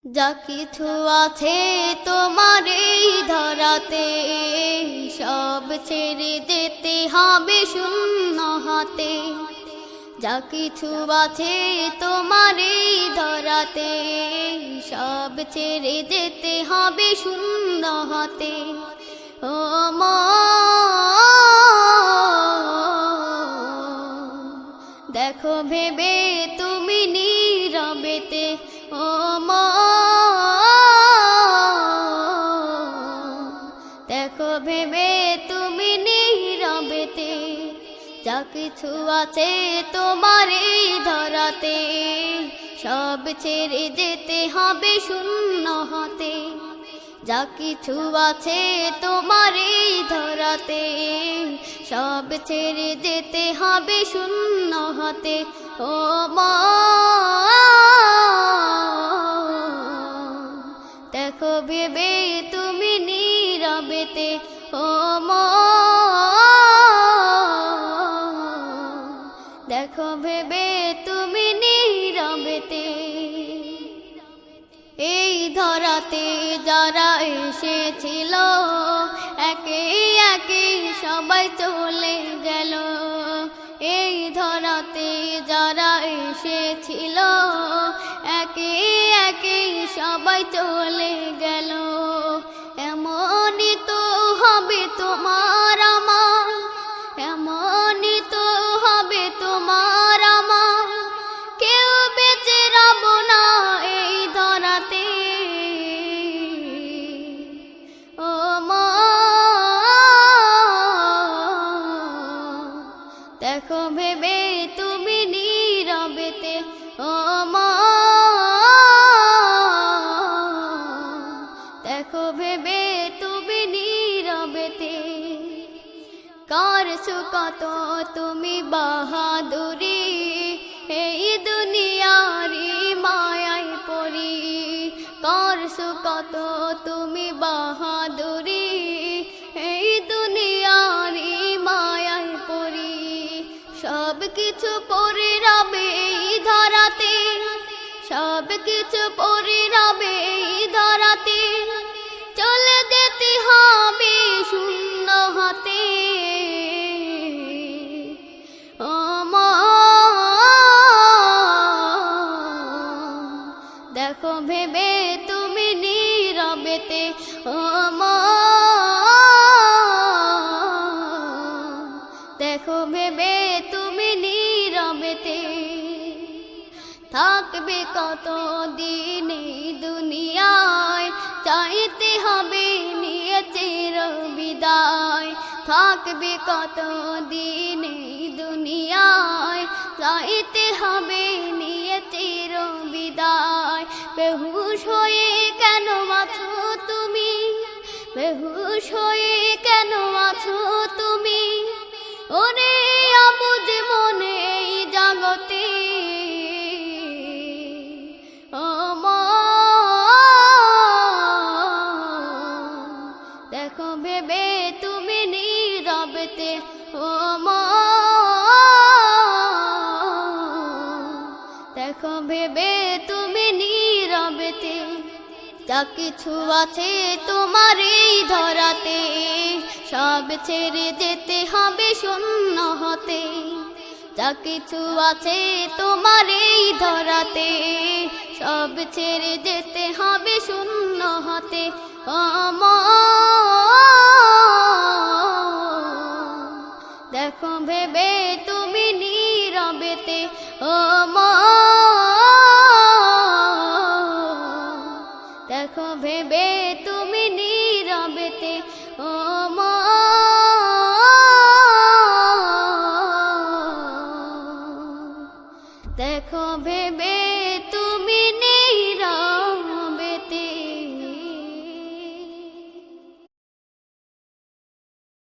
যা কিছু আছে তোমার এই ধরাতে, সব ছেড়ে যেতে হবে শূন্য হাতে। যা কিছু আছে তোমার এই ধরাতে, সব ছেড়ে যেতে হবে শূন্য হাতে। ও মন, দেখো ভেবে তুমি নীরবেতে। ও মন, দেখো ভেবে তুমি নীরবেতে। যা কিছু আছে তোমার এই ধরাতে, সব ছেড়ে যেতে হবে শূন্য হাতে। যা কিছু আছে তোমার এই ধরাতে, সব ছেড়ে যেতে হবে শূন্য হাতে। ও মন, দেখো ভেবে তুমি নীরবেতে। ও মন, দেখো ভেবে তুমি নীরবেতে। এই ধরাতে যারা এসেছিল, একে একে সবাই চলে গেল। এই ধরাতে যারা এসেছিল, একে একে সবাই চলে গেল। এমনই তো হবে তোমার আমার, এমনই তো হবে তোমার আমার। কেউ বেঁচে রব না এই ধরাতে। ও মন, দেখো ভেবে তুমি নীরবেতে। ও মন, দেখো ভেবে তুমি নীরবেতে। করছো কত তুমি বাহাদুরি, এই দুনিয়ারি মায়ায় পড়ি। করছো কত তুমি বাহাদুরি, এই দুনিয়ারি মায়ায় পড়ি। সব কিছু পড়ে রবে এই ধরাতে, সব কিছু পড়ে রবে এই ধরাতে। চলে যেতে হবে শূন্য হাতে। ও মন, দেখো ভেবে তুমি নীরবেতে। ও মন, দেখো ভেবে তুমি নীরবেতে। থাকবে কত দিন এই দুনিয়ায়, চাইতে হবে নিয়ে চির বিদায়। থাকবে কত দিন এই দুনিয়ায়, চাইতে হবে নিয়ে চির বিদায়। বেহুশ হয়ে কেন আছো তুমি, বেহুশ হয়ে কেন আছো তুমি। ওরে অবুঝ মনে এই জগতে। ও মন, দেখো ভেবে তুমি নীরবেতে। ও মন, দেখো ভেবে তুমি নীরবেতে। যা কিছু আছে তোমার এই ধরাতে, সব ছেড়ে যেতে হবে শূন্য হাতে। যা কিছু আছে তোমার এই ধরাতে, সব ছেড়ে যেতে হবে শূন্য হাতে। ও মন, দেখো ভেবে তুমি নীরবেতে। ও মন, দেখো ভেবে তুমি নীরবেতে। ও মন, দেখো ভেবে তুমি নীরবেতে।